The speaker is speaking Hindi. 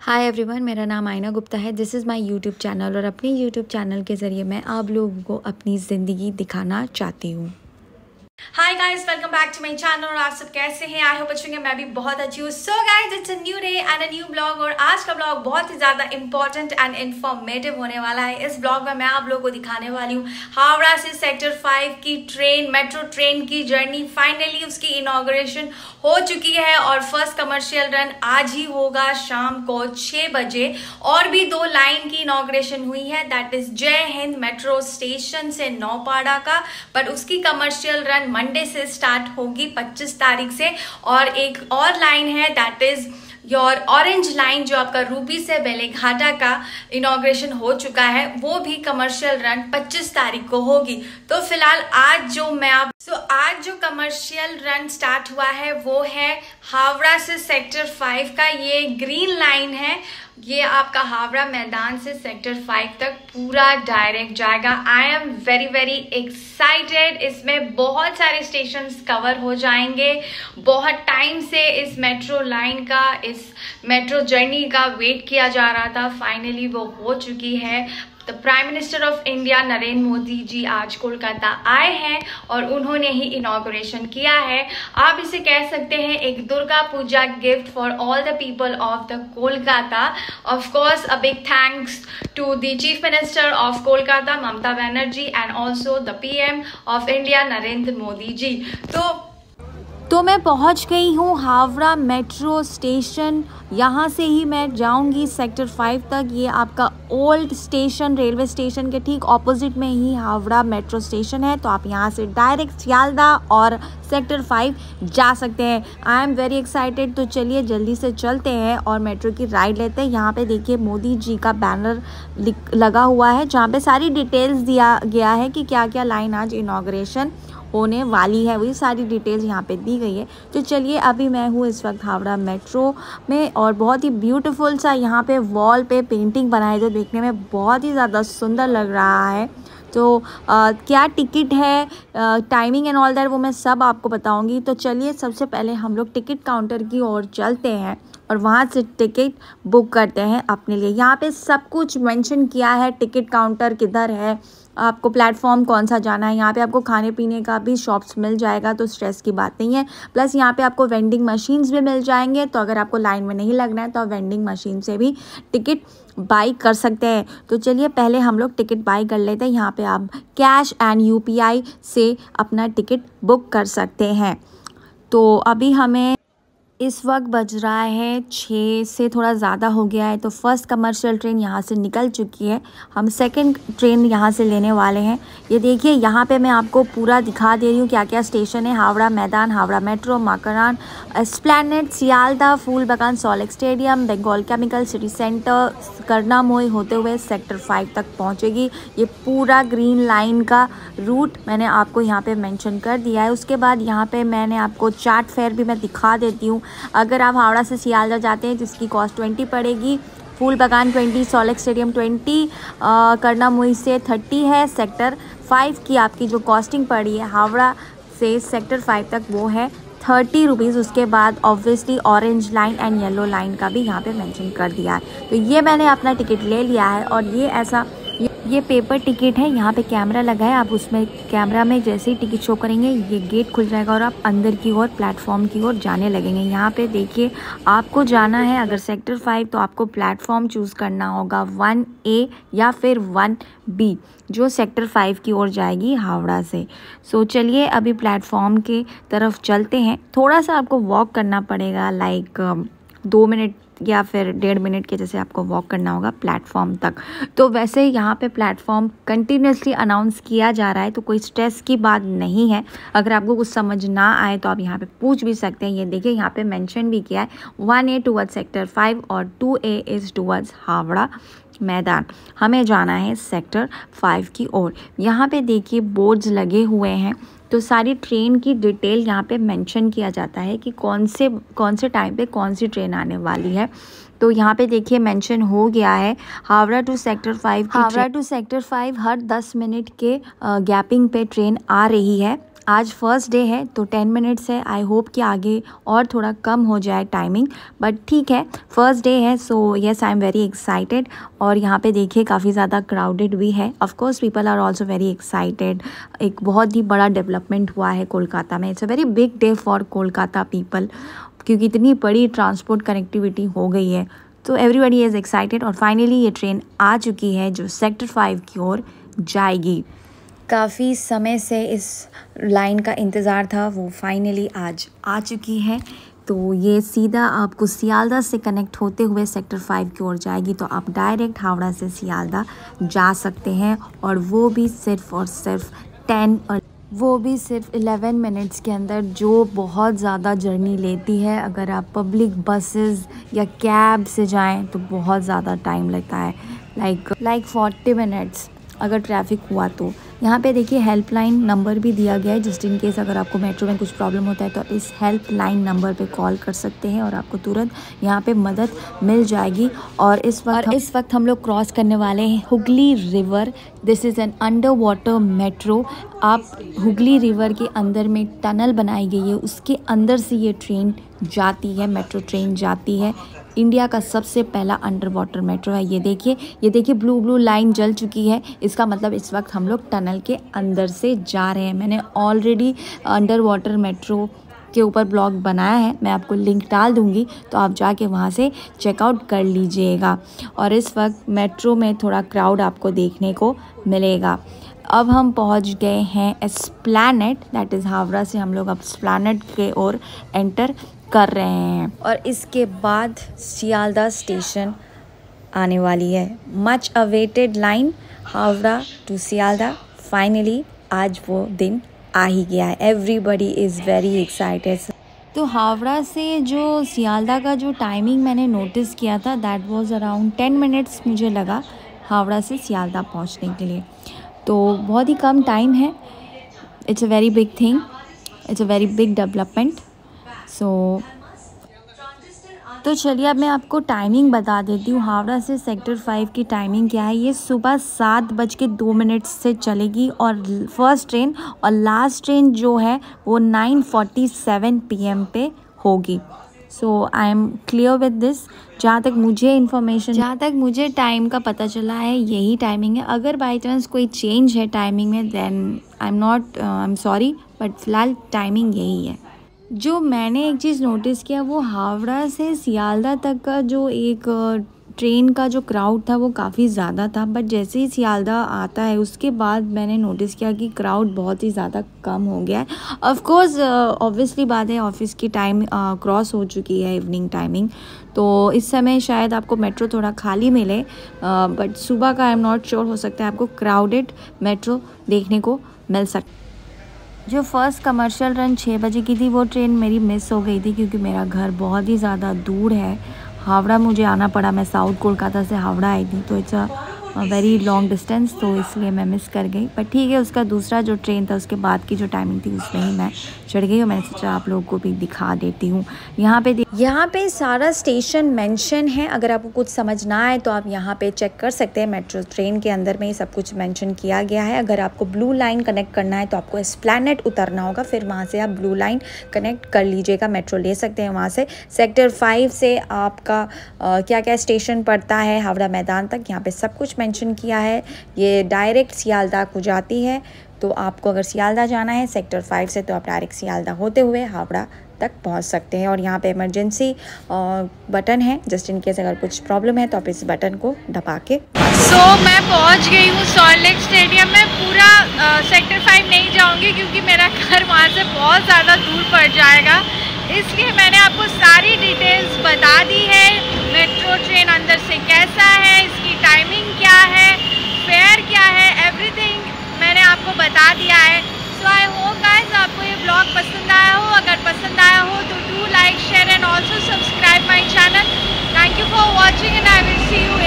हाय एवरीवन, मेरा नाम आयना गुप्ता है। This is my YouTube channel और अपने यूट्यूब चैनल के ज़रिए मैं आप लोगों को अपनी ज़िंदगी दिखाना चाहती हूँ। Hi guys, welcome back to my channel. और आप सब कैसे हैं? आई होप अच्छे होंगे। मैं भी बहुत अच्छी हूँ। So guys, it's a new day and a new blog. और आज का ब्लॉग बहुत ही ज़्यादा इंपॉर्टेंट एंड इन्फॉर्मेटिव होने वाला है। इस ब्लॉग में मैं आप लोगों को दिखाने वाली हूँ हावड़ा से सेक्टर 5 की ट्रेन, मेट्रो ट्रेन की जर्नी। फाइनली उसकी इनॉग्रेशन हो चुकी है और फर्स्ट कमर्शियल रन आज ही होगा शाम को 6 बजे। और भी 2 लाइन की इनॉग्रेशन हुई है, दैट इज जय हिंद मेट्रो स्टेशन से नौपाड़ा का, पर उसकी कमर्शियल रन मंडे से स्टार्ट होगी 25 तारीख से। और एक और लाइन है, that is your orange line, जो आपका रूबी से बेलेघाटा का इनॉग्रेशन हो चुका है, वो भी कमर्शियल रन 25 तारीख को होगी। तो फिलहाल आज जो कमर्शियल रन स्टार्ट हुआ है वो है हावड़ा से सेक्टर 5 का। ये ग्रीन लाइन है, ये आपका हावड़ा मैदान से सेक्टर 5 तक पूरा डायरेक्ट जाएगा। आई एम वेरी वेरी एक्साइटेड। इसमें बहुत सारे स्टेशंस कवर हो जाएंगे। बहुत टाइम से इस मेट्रो लाइन का, इस मेट्रो जर्नी का वेट किया जा रहा था। फाइनली वो हो चुकी है। The prime minister of India Narendra Modi ji आज कोलकाता आए हैं और उन्होंने ही इनॉग्रेशन किया है। आप इसे कह सकते हैं एक Durga Puja gift for all the people of the Kolkata. Of course a big thanks to the chief minister of Kolkata Mamata Banerjee and also the PM of India Narendra Modi ji. तो मैं पहुंच गई हूँ हावड़ा मेट्रो स्टेशन। यहाँ से ही मैं जाऊँगी सेक्टर 5 तक। ये आपका ओल्ड स्टेशन, रेलवे स्टेशन के ठीक ऑपोजिट में ही हावड़ा मेट्रो स्टेशन है। तो आप यहाँ से डायरेक्ट सियालदा और सेक्टर 5 जा सकते हैं। आई एम वेरी एक्साइटेड। तो चलिए जल्दी से चलते हैं और मेट्रो की राइड लेते हैं। यहाँ पे देखिए मोदी जी का बैनर लगा हुआ है, जहाँ पे सारी डिटेल्स दिया गया है कि क्या क्या लाइन आज इनॉग्रेशन होने वाली है। वही सारी डिटेल्स यहाँ पे दी गई है। तो चलिए, अभी मैं हूँ इस वक्त हावड़ा मेट्रो में और बहुत ही ब्यूटीफुल सा यहाँ पे वॉल पे पेंटिंग बनाई जो देखने में बहुत ही ज़्यादा सुंदर लग रहा है। तो क्या टिकट है, टाइमिंग एंड ऑल दैट, वो मैं सब आपको बताऊँगी। तो चलिए सबसे पहले हम लोग टिकट काउंटर की ओर चलते हैं और वहाँ से टिकट बुक करते हैं अपने लिए। यहाँ पे सब कुछ मेंशन किया है, टिकट काउंटर किधर है, आपको प्लेटफॉर्म कौन सा जाना है। यहाँ पे आपको खाने पीने का भी शॉप्स मिल जाएगा, तो स्ट्रेस की बात नहीं है। प्लस यहाँ पे आपको वेंडिंग मशीन्स भी मिल जाएंगे, तो अगर आपको लाइन में नहीं लगना है तो आप वेंडिंग मशीन से भी टिकट बाई कर सकते हैं। तो चलिए पहले हम लोग टिकट बाई कर लेते हैं। यहाँ पे आप कैश एंड यूपीआई से अपना टिकट बुक कर सकते हैं। तो अभी हमें इस वक्त बज रहा है 6 से थोड़ा ज़्यादा हो गया है। तो फर्स्ट कमर्शियल ट्रेन यहाँ से निकल चुकी है। हम सेकंड ट्रेन यहाँ से लेने वाले हैं। ये देखिए, यहाँ पे मैं आपको पूरा दिखा दे रही हूँ क्या क्या स्टेशन है। Howrah Maidan, Howrah metro, Mahakaran, Esplanade, Sealdah, Phoolbagan, Salt Lake Stadium, Bengal Chemical, City Centre, Karunamoyee होते हुए सेक्टर 5 तक पहुँचेगी। ये पूरा ग्रीन लाइन का रूट मैंने आपको यहाँ पे मेंशन कर दिया है। उसके बाद यहाँ पे मैंने आपको चार्ट फेयर भी मैं दिखा देती हूँ। अगर आप हावड़ा से सियालदा जाते हैं तो इसकी कॉस्ट 20 पड़ेगी। फूलबागान 20, सॉलिक स्टेडियम 20, करनामुई से 30 है। सेक्टर 5 की आपकी जो कॉस्टिंग पड़ी है हावड़ा से सेक्टर 5 तक, वो है 30 रुपीज़। उसके बाद obviously orange line and yellow line का भी यहाँ पे मेंशन कर दिया है। तो ये मैंने अपना टिकट ले लिया है और ये पेपर टिकट है। यहाँ पे कैमरा लगा है, आप उसमें कैमरा में जैसे ही टिकट शो करेंगे ये गेट खुल जाएगा और आप अंदर की ओर प्लेटफॉर्म की ओर जाने लगेंगे। यहाँ पे देखिए, आपको जाना है अगर सेक्टर 5 तो आपको प्लेटफॉर्म चूज़ करना होगा 1A या फिर 1B, जो सेक्टर 5 की ओर जाएगी हावड़ा से। सो चलिए अभी प्लेटफॉर्म के तरफ चलते हैं। थोड़ा सा आपको वॉक करना पड़ेगा, लाइक 2 मिनट या फिर 1.5 मिनट के जैसे आपको वॉक करना होगा प्लेटफॉर्म तक। तो वैसे यहाँ पे प्लेटफॉर्म कंटिन्यूसली अनाउंस किया जा रहा है, तो कोई स्ट्रेस की बात नहीं है। अगर आपको कुछ समझ ना आए तो आप यहाँ पे पूछ भी सकते हैं। ये देखिए यहाँ पे मेंशन भी किया है 1A टूवर्ड्स सेक्टर 5 और 2A इज़ टूवर्ड्स हावड़ा मैदान। हमें जाना है सेक्टर 5 की ओर। यहाँ पे देखिए बोर्ड्स लगे हुए हैं, तो सारी ट्रेन की डिटेल यहाँ पे मेंशन किया जाता है कि कौन से टाइम पे कौन सी ट्रेन आने वाली है। तो यहाँ पे देखिए मेंशन हो गया है हावड़ा टू सेक्टर 5 हर 10 मिनट के गैपिंग पे ट्रेन आ रही है। आज फर्स्ट डे है तो 10 मिनट्स है। आई होप कि आगे और थोड़ा कम हो जाए टाइमिंग, बट ठीक है, फर्स्ट डे है। So yes, I am very excited. और यहाँ पे देखिए काफ़ी ज़्यादा क्राउडेड भी है। Of course people are also very excited. एक बहुत ही बड़ा डेवलपमेंट हुआ है कोलकाता में। It's a very big day for Kolkata people, क्योंकि इतनी बड़ी ट्रांसपोर्ट कनेक्टिविटी हो गई है। तो एवरीबडी इज़ एक्साइटेड। और फाइनली ये ट्रेन आ चुकी है जो सेक्टर 5 की ओर जाएगी। काफ़ी समय से इस लाइन का इंतज़ार था, वो फाइनली आज आ चुकी है। तो ये सीधा आपको सियालदा से कनेक्ट होते हुए सेक्टर 5 की ओर जाएगी। तो आप डायरेक्ट हावड़ा से सियालदा जा सकते हैं, और वो भी सिर्फ और सिर्फ 11 मिनट्स के अंदर, जो बहुत ज़्यादा जर्नी लेती है। अगर आप पब्लिक बसेस या कैब से जाएं तो बहुत ज़्यादा टाइम लगता है, लाइक 40 मिनट्स अगर ट्रैफिक हुआ तो। यहाँ पे देखिए हेल्पलाइन नंबर भी दिया गया है, जस्ट इन केस अगर आपको मेट्रो में कुछ प्रॉब्लम होता है तो इस हेल्पलाइन नंबर पे कॉल कर सकते हैं और आपको तुरंत यहाँ पे मदद मिल जाएगी। और इस वक्त हम लोग क्रॉस करने वाले हैं Hooghly river. This is an under water metro. आप हुगली रिवर के अंदर में टनल बनाई गई है, उसके अंदर से ये ट्रेन जाती है, मेट्रो ट्रेन जाती है। इंडिया का सबसे पहला अंडर वाटर मेट्रो है। ये देखिए ब्लू लाइन जल चुकी है। इसका मतलब इस वक्त हम लोग टनल के अंदर से जा रहे हैं। मैंने ऑलरेडी अंडर वाटर मेट्रो के ऊपर ब्लॉग बनाया है, मैं आपको लिंक डाल दूंगी, तो आप जाके वहाँ से चेकआउट कर लीजिएगा। और इस वक्त मेट्रो में थोड़ा क्राउड आपको देखने को मिलेगा। अब हम पहुँच गए हैं एस्प्लैनेड, दैट इज़ हावड़ा से हम लोग अब एस्प्लैनेड के ओर एंटर कर रहे हैं। और इसके बाद सियालदा स्टेशन आने वाली है। Much awaited line Howrah to Sealdah. Finally आज वो दिन आ ही गया है। Everybody is very excited. तो हावड़ा से जो सियालदा का जो टाइमिंग मैंने नोटिस किया था, दैट वाज अराउंड 10 मिनट्स मुझे लगा हावड़ा से सियालदा पहुंचने के लिए। तो बहुत ही कम टाइम है। It's a very big thing, it's a very big development. तो चलिए अब मैं आपको टाइमिंग बता देती हूँ। हावड़ा से सेक्टर 5 की टाइमिंग क्या है। ये सुबह 7:02 से चलेगी, और फर्स्ट ट्रेन और लास्ट ट्रेन जो है वो 9:47 PM पे होगी। So I am clear with this. जहाँ तक मुझे टाइम का पता चला है यही टाइमिंग है। अगर बाई चांस कोई चेंज है टाइमिंग में then I am sorry, but फ़िलहाल टाइमिंग यही है। जो मैंने एक चीज़ नोटिस किया, वो हावड़ा से सियालदा तक का जो एक ट्रेन का जो क्राउड था वो काफ़ी ज़्यादा था, बट जैसे ही सियालदा आता है उसके बाद मैंने नोटिस किया कि क्राउड बहुत ही ज़्यादा कम हो गया है। ऑफ कोर्स ऑब्वियसली बात है, ऑफिस की टाइम क्रॉस हो चुकी है, इवनिंग टाइमिंग, तो इस समय शायद आपको मेट्रो थोड़ा खाली मिले, बट सुबह का आई एम नॉट श्योर, हो सकता है आपको क्राउडेड मेट्रो देखने को मिल सकता है। जो फर्स्ट कमर्शियल रन 6 बजे की थी वो ट्रेन मेरी मिस हो गई थी, क्योंकि मेरा घर बहुत ही ज़्यादा दूर है। हावड़ा मुझे आना पड़ा, मैं साउथ कोलकाता से हावड़ा आई थी, तो it's a very long distance, तो इसलिए मैं मिस कर गई। पर ठीक है, उसका दूसरा जो ट्रेन था उसके बाद की जो टाइमिंग थी उसमें ही मैं चढ़ गई, और मैंने सोचा आप लोगों को भी दिखा देती हूँ। यहाँ पे सारा स्टेशन मेंशन है। अगर आपको कुछ समझ ना आए तो आप यहाँ पे चेक कर सकते हैं। मेट्रो ट्रेन के अंदर में ही सब कुछ मेंशन किया गया है। अगर आपको ब्लू लाइन कनेक्ट करना है तो आपको एस्प्लैनेड उतरना होगा, फिर वहाँ से आप ब्लू लाइन कनेक्ट कर लीजिएगा, मेट्रो ले सकते हैं वहाँ से। सेक्टर 5 से आपका क्या क्या स्टेशन पड़ता है हावड़ा मैदान तक, यहाँ पे सब कुछ मेंशन किया है। ये डायरेक्ट सियालदा को जाती है, तो आपको अगर सियालदा जाना है सेक्टर 5 से तो आप डायरेक्ट सियालदा होते हुए हावड़ा तक पहुंच सकते हैं। और यहाँ पे इमरजेंसी बटन है, जस्ट इन केस अगर कुछ प्रॉब्लम है तो आप इस बटन को दबा के। मैं पहुंच गई हूँ सॉल्ट लेक स्टेडियम में। पूरा सेक्टर 5 नहीं जाऊँगी क्योंकि मेरा घर वहाँ से बहुत ज़्यादा दूर पड़ जाएगा, इसलिए मैंने आपको सारी डिटेल्स बता दी है। मेट्रो ट्रेन अंदर से कैसा है, इसकी टाइमिंग क्या है, फेयर क्या है, एवरीथिंग मैंने आपको बता दिया है। सो आई होप गाइस आपको ये ब्लॉग पसंद आया हो। अगर पसंद आया हो तो do like, share and also subscribe my channel. Thank you for watching and I will see you